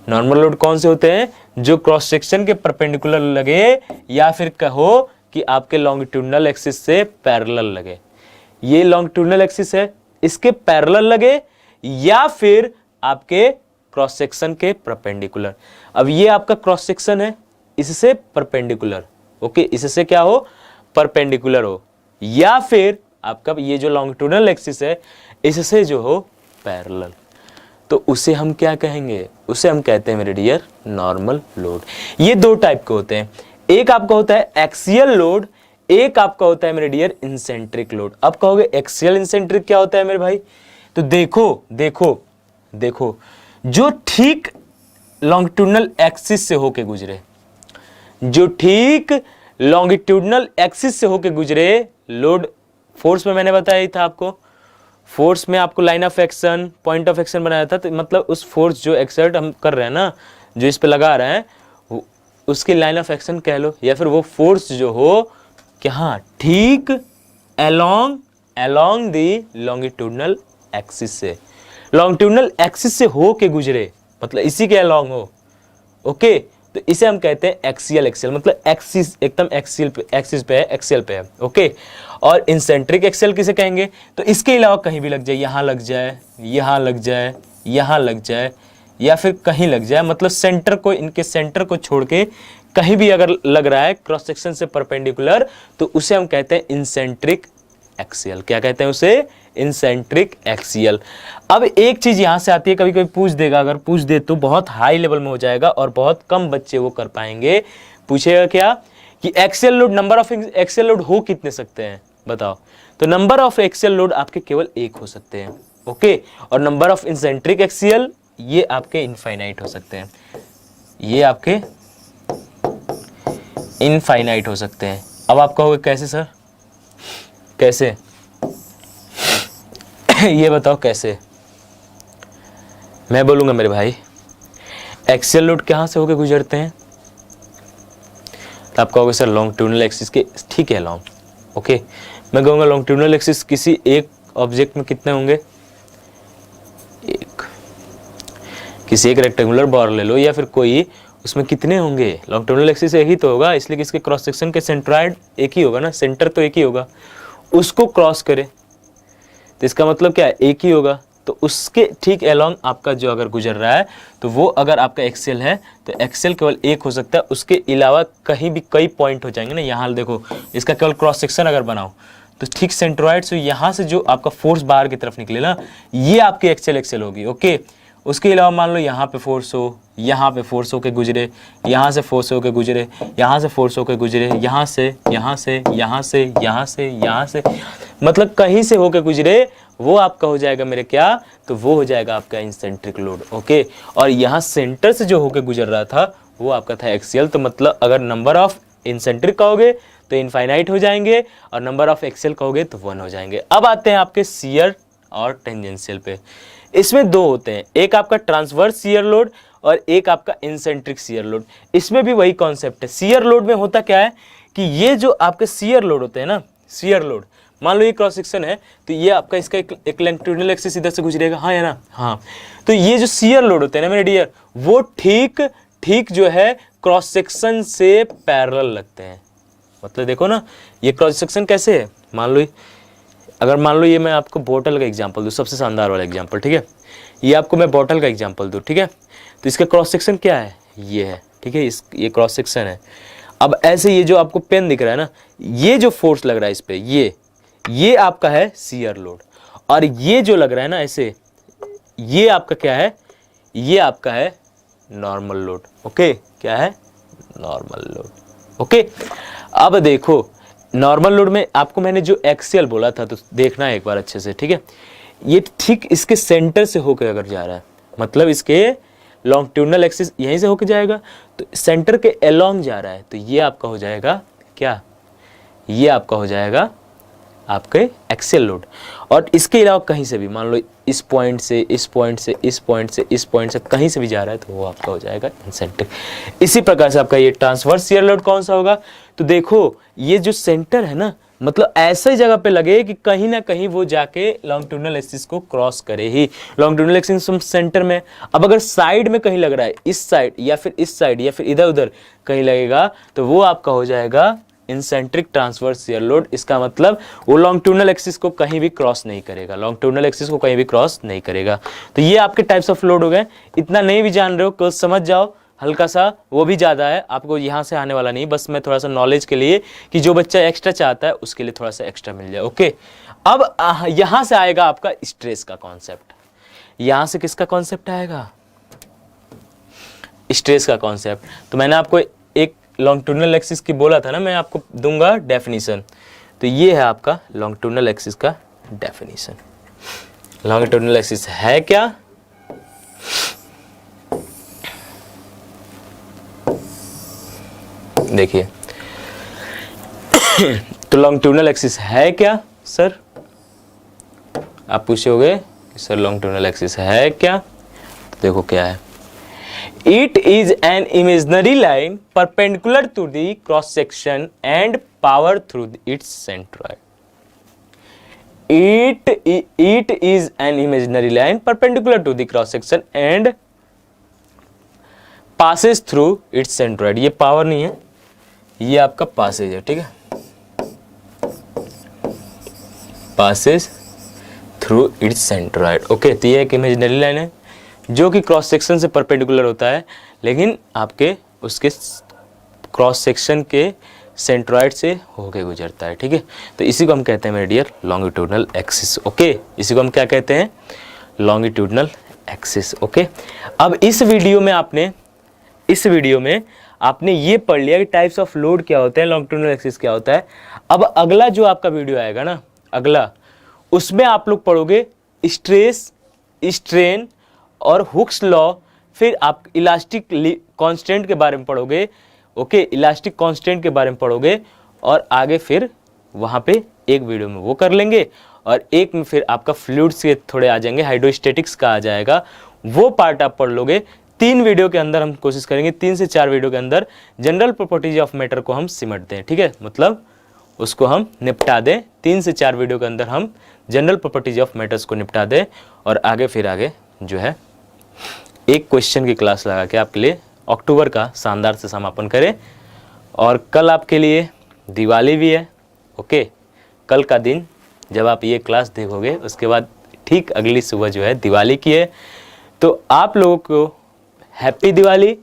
नॉर्मल लोड कौन से होते हैं, जो क्रॉस सेक्शन के परपेंडिकुलर लगे, या फिर कहो कि आपके लॉन्गिट्यूडनल एक्सिस से पैरेलल लगे। ये लॉन्गिट्यूडनल एक्सिस है, इसके पैरेलल लगे, या फिर आपके क्रॉस सेक्शन के परपेंडिकुलर। अब ये आपका क्रॉस सेक्शन है, इससे परपेंडिकुलर, ओके, इससे क्या हो, परपेंडिकुलर हो, या फिर आपका ये जो लॉन्गिट्यूडनल एक्सिस है इससे जो हो पैरेलल, तो उसे हम क्या कहेंगे, उसे हम कहते हैं मेरे डियर नॉर्मल लोड। ये दो टाइप के होते हैं, एक आपका होता है एक्सियल लोड, एक आपका होता है मेरे डियर इंसेंट्रिक लोड। अब कहोगे एक्सियल इंसेंट्रिक क्या होता है मेरे भाई, तो देखो देखो देखो, जो ठीक लॉन्गिट्यूडनल एक्सिस से होके गुजरे, जो ठीक लॉन्गिट्यूडनल एक्सिस से होके गुजरे लोड, फोर्स में मैंने बताया था आपको, फोर्स में आपको line of action, point of action बनाया था, तो मतलब उस फोर्स जो एक्सर्ट हम कर रहे हैं ना, जो इस पे लगा रहे हैं, उसकी लाइन ऑफ एक्शन कह लो, या फिर वो फोर्स जो हो कि हाँ ठीक अलोंग दी लॉन्गिट्यूडनल एक्सिस से, लॉन्गिट्यूडनल एक्सिस से हो के गुजरे, मतलब इसी के अलोंग हो। ओके, तो इसे हम कहते हैं एक्सियल, एक्सियल मतलब एक्सिस, एकदम एक्सियल पे, एक्सिस पे है, एक्सियल पे है। ओके, और इंसेंट्रिक एक्सियल किसे कहेंगे? तो इसके अलावा कहीं भी लग जाए, यहाँ लग जाए, यहाँ लग जाए, यहाँ लग जाए, या फिर कहीं लग जाए, मतलब सेंटर को, इनके सेंटर को छोड़ के कहीं भी अगर लग रहा है क्रॉस सेक्शन से परपेंडिकुलर, तो उसे हम कहते हैं इंसेंट्रिक एक्सियल। क्या कहते हैं उसे? इंसेंट्रिक एक्सियल। अब एक चीज यहां से आती है, कभी कभी पूछ देगा, अगर पूछ दे तो बहुत हाई लेवल में हो जाएगा और बहुत कम बच्चे वो कर पाएंगे। पूछेगा क्या कि axial load, number of axial load हो कितने सकते हैं बताओ? तो नंबर ऑफ एक्सियल लोड आपके केवल एक हो सकते हैं। ओके, और नंबर ऑफ इंसेंट्रिक एक्सियल ये आपके इनफाइनाइट हो सकते हैं, ये आपके इनफाइनाइट हो सकते हैं। अब आप कहोगे कैसे सर, कैसे? ये बताओ कैसे? मैं बोलूंगा मेरे भाई, एक्सियल लोड कहां से होकर गुजरते हैं? तो आप कहोगे सर लॉन्गिट्यूडनल एक्सिस के ठीक है लॉन्ग। ओके, मैं कहूंगा लॉन्गिट्यूडनल एक्सिस किसी एक ऑब्जेक्ट में कितने होंगे? एक, किसी एक रेक्टेंगुलर बार ले लो या फिर कोई, उसमें कितने होंगे? लॉन्गिट्यूडनल एक्सिस एक ही तो होगा, इसलिए कि इसके क्रॉस सेक्शन के सेंट्रॉइड एक ही होगा ना, सेंटर तो एक ही होगा, उसको क्रॉस करे तो इसका मतलब क्या है? एक ही होगा। तो उसके ठीक अलोंग आपका जो अगर गुजर रहा है, तो वो अगर आपका एक्सेल है तो एक्सेल केवल एक हो सकता है, उसके अलावा कहीं भी कई पॉइंट हो जाएंगे ना। यहाँ देखो, इसका केवल क्रॉस सेक्शन अगर बनाओ तो ठीक सेंट्रॉइड से यहाँ से जो आपका फोर्स बाहर की तरफ निकले ना, ये आपकी एक्सेल होगी। ओके, उसके अलावा मान लो यहाँ पे फोर्स हो, यहाँ पे फोर्स होके गुजरे, यहाँ से फोर्स होके गुजरे, यहाँ से फोर्स होके गुजरे, यहाँ से, यहाँ से, यहाँ से, यहाँ से, यहाँ से, मतलब कहीं से होके गुजरे, वो आपका हो जाएगा मेरे क्या? तो वो हो जाएगा आपका इंसेंट्रिक लोड। ओके, और यहाँ सेंटर से जो होके गुजर रहा था वो आपका था एक्सियल। तो मतलब अगर नंबर ऑफ इंसेंट्रिक कहोगे तो इनफाइनाइट हो जाएंगे, और नंबर ऑफ एक्सियल कहोगे तो 1 हो जाएंगे। अब आते हैं आपके शियर और टेंजेंशियल पे। इसमें दो होते हैं, एक आपका ट्रांसवर्स शियर लोड और एक आपका इंसेंट्रिक शियर लोड। इसमें भी वही कॉन्सेप्ट है। शियर लोड में होता क्या है कि ये जो आपके शियर लोड होते हैं ना, शियर लोड, मान लो ये क्रॉस सेक्शन है, तो ये आपका इसका एक लॉन्गिट्यूडनल एक्सिस इधर से गुजरेगा, हाँ है ना, हाँ। तो ये जो शियर लोड होते हैं ना मेरे डियर, वो ठीक जो है क्रॉस सेक्शन से पैरेलल लगते हैं। मतलब देखो ना, ये क्रॉस सेक्शन कैसे है, मान लो अगर मान लो ये मैं आपको बोतल का एग्जांपल दूं, सबसे शानदार वाला एग्जांपल, ठीक है, ये आपको मैं बोतल का एग्जांपल दूं, ठीक है, तो इसका क्रॉस सेक्शन क्या है? ये है, ठीक है, ये क्रॉस सेक्शन है। अब ऐसे ये जो आपको पेन दिख रहा है ना, ये जो फोर्स लग रहा है इस पे, ये आपका है शियर लोड, और ये जो लग रहा है ना ऐसे, ये आपका क्या है? ये आपका है नॉर्मल लोड। ओके, क्या है? Normal load. ओके, अब देखो नॉर्मल लोड में आपको मैंने जो एक्सियल बोला था, तो देखना है एक बार अच्छे से, ठीक है। ये ठीक इसके सेंटर से होकर अगर जा रहा है, मतलब इसके लॉन्गिट्यूडनल एक्सिस यहीं से होकर जाएगा, तो सेंटर के अलोंग जा रहा है, तो ये आपका हो जाएगा क्या? ये आपका हो जाएगा आपके एक्सियल लोड। और इसके अलावा कहीं से भी, मान लो इस पॉइंट से, इस पॉइंट से, इस पॉइंट से, इस पॉइंट से कहीं से भी जा रहा है, तो वो आपका हो जाएगा इंसेंट्रिक। इसी प्रकार से आपका ये ट्रांसवर्स शियर लोड कौन सा होगा? तो देखो ये जो सेंटर है ना, मतलब ऐसे जगह पे लगे कि कहीं ना कहीं वो जाके लॉन्गिट्यूडनल एक्सिस को क्रॉस करे ही। लॉन्गिट्यूडनल एक्सिस सेंटर में, अब अगर साइड में कहीं लग रहा है, इस साइड या फिर इस साइड या फिर इधर उधर कहीं लगेगा, तो वो आपका हो जाएगा इंसेंट्रिक ट्रांसवर्स शियर लोड। इसका मतलब वो लॉन्गिट्यूडनल एक्सिस को कहीं भी क्रॉस नहीं करेगा, लॉन्गिट्यूडनल एक्सिस को कहीं भी क्रॉस नहीं करेगा। तो ये आपके टाइप्स ऑफ लोड हो गए। इतना नहीं भी जान रहे हो तो समझ जाओ, हल्का सा वो भी ज़्यादा है, आपको यहाँ से आने वाला नहीं, बस मैं थोड़ा सा नॉलेज के लिए कि जो बच्चा एक्स्ट्रा चाहता है उसके लिए थोड़ा सा एक्स्ट्रा मिल जाए। ओके, अब यहाँ से आएगा आपका स्ट्रेस का कॉन्सेप्ट। यहाँ से किसका कॉन्सेप्ट आएगा? स्ट्रेस का कॉन्सेप्ट। तो मैंने आपको एक लॉन्गिट्यूडनल एक्सिस की बोला था ना, मैं आपको दूंगा डेफिनेशन। तो ये है आपका लॉन्गिट्यूडनल एक्सिस का डेफिनेशन। लॉन्गिट्यूडनल एक्सिस है क्या? देखिए तो लॉन्गिट्यूडनल एक्सिस है क्या सर? आप पूछोगे कि सर लॉन्गिट्यूडिनल एक्सिस है क्या, तो देखो क्या है, it is an imaginary line perpendicular to the cross section and power through its centroid. It is an imaginary line perpendicular to the cross section and passes through its centroid। ये power नहीं है, ये आपका Passage है, ठीक है, passes through its centroid। Okay, तो ये एक इमेजिनरी लाइन है जो कि क्रॉस सेक्शन से परपेंडिकुलर होता है, लेकिन आपके उसके क्रॉस सेक्शन के सेंट्रॉइड से होके गुजरता है, ठीक है। तो इसी को हम कहते हैं मेरे डियर लॉन्गिट्यूडनल एक्सिस। ओके, इसी को हम क्या कहते हैं, लॉन्गिट्यूडनल एक्सिस। ओके, अब इस वीडियो में आपने ये पढ़ लिया कि टाइप्स ऑफ लोड क्या होते हैं, लॉन्गिट्यूडनल एक्सिस क्या होता है। अब अगला जो आपका वीडियो आएगा ना, अगला, उसमें आप लोग पढ़ोगे स्ट्रेस, स्ट्रेन और हुक्स लॉ, फिर आप इलास्टिक कांस्टेंट के बारे में पढ़ोगे। ओके, इलास्टिक कांस्टेंट के बारे में पढ़ोगे, और आगे फिर वहाँ पे एक वीडियो में वो कर लेंगे, और एक में फिर आपका फ्लूइड्स के थोड़े आ जाएंगे, हाइड्रोस्टैटिक्स का आ जाएगा, वो पार्ट आप पढ़ लोगे। 3 वीडियो के अंदर हम कोशिश करेंगे, 3 से 4 वीडियो के अंदर जनरल प्रॉपर्टीज ऑफ मैटर को हम सिमट दें, ठीक है, मतलब उसको हम निपटा दें। 3 से 4 वीडियो के अंदर हम जनरल प्रॉपर्टीज ऑफ मैटर्स को निपटा दें, और आगे जो है एक क्वेश्चन की क्लास लगा के आपके लिए अक्टूबर का शानदार से समापन करें। और कल आपके लिए दिवाली भी है। ओके, कल का दिन जब आप ये क्लास देखोगे उसके बाद ठीक अगली सुबह जो है दिवाली की है, तो आप लोगों को हैप्पी दिवाली,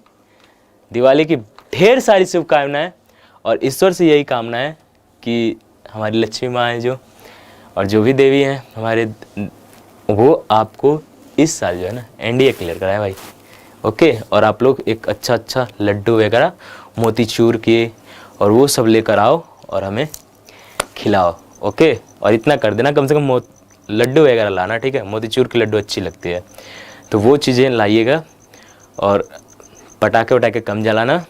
दिवाली की ढेर सारी शुभकामनाएं, और ईश्वर से यही कामना है कि हमारी लक्ष्मी माँ है जो, और जो भी देवी हैं हमारे, वो आपको इस साल जो है ना एनडीए क्लियर कराए भाई। ओके, और आप लोग एक अच्छा लड्डू वगैरह मोतीचूर के और वो सब लेकर आओ और हमें खिलाओ। ओके, और इतना कर देना, कम से कम लड्डू वगैरह लाना, ठीक है, मोतीचूर की लड्डू अच्छी लगती है, तो वो चीज़ें लाइएगा। और पटाखे वटाखे कम जलाना,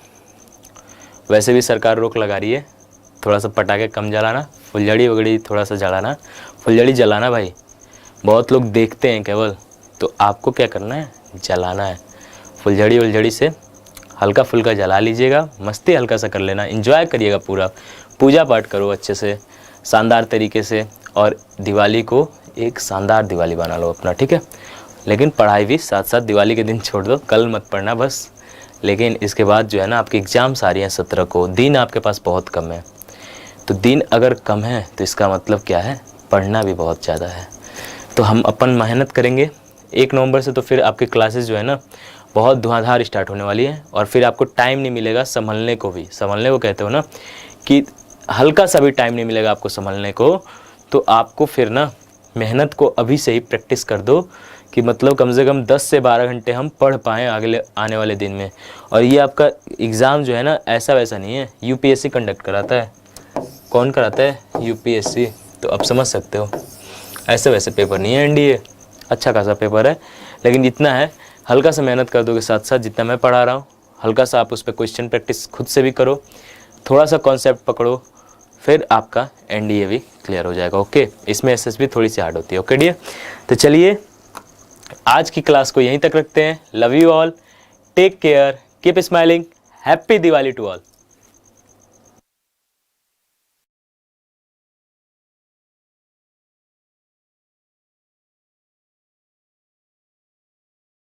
वैसे भी सरकार रोक लगा रही है, थोड़ा सा पटाखे कम जलाना, फुलझड़ी वगड़ी थोड़ा सा जलाना, फुलझड़ी जलाना भाई, बहुत लोग देखते हैं केवल, तो आपको क्या करना है, जलाना है। फुलझड़ी उलझड़ी से हल्का फुल्का जला लीजिएगा, मस्ती हल्का सा कर लेना, एंजॉय करिएगा, पूरा पूजा पाठ करो अच्छे से, शानदार तरीके से, और दिवाली को एक शानदार दिवाली बना लो अपना, ठीक है। लेकिन पढ़ाई भी साथ साथ दिवाली के दिन छोड़ दो, कल मत पढ़ना बस। लेकिन इसके बाद जो है ना आपके एग्ज़ाम्स आ रही हैं 17 को, दिन आपके पास बहुत कम है, तो दिन अगर कम है तो इसका मतलब क्या है, पढ़ना भी बहुत ज़्यादा है। तो हम अपन मेहनत करेंगे। 1 नवंबर से तो फिर आपकी क्लासेस जो है ना बहुत धुआंधार स्टार्ट होने वाली है, और फिर आपको टाइम नहीं मिलेगा संभलने को भी, संभलने को कहते हो ना कि हल्का सा भी टाइम नहीं मिलेगा आपको संभलने को। तो आपको फिर ना मेहनत को अभी से ही प्रैक्टिस कर दो कि मतलब कम से कम 10 से 12 घंटे हम पढ़ पाएँ अगले आने वाले दिन में। और ये आपका एग्ज़ाम जो है ना ऐसा वैसा नहीं है, यूपीएससी कंडक्ट कराता है। कौन कराता है, यूपीएससी, तो आप समझ सकते हो, ऐसे वैसे पेपर नहीं है एनडीए, अच्छा खासा पेपर है। लेकिन इतना है, हल्का सा मेहनत कर दोगे, साथ साथ जितना मैं पढ़ा रहा हूँ हल्का सा आप उस पर क्वेश्चन प्रैक्टिस खुद से भी करो, थोड़ा सा कॉन्सेप्ट पकड़ो, फिर आपका एनडीए भी क्लियर हो जाएगा। ओके, इसमें एसएसबी थोड़ी सी हार्ड होती है। ओके डियर, तो चलिए आज की क्लास को यहीं तक रखते हैं। Love you all, take care, keep smiling, happy Diwali to all.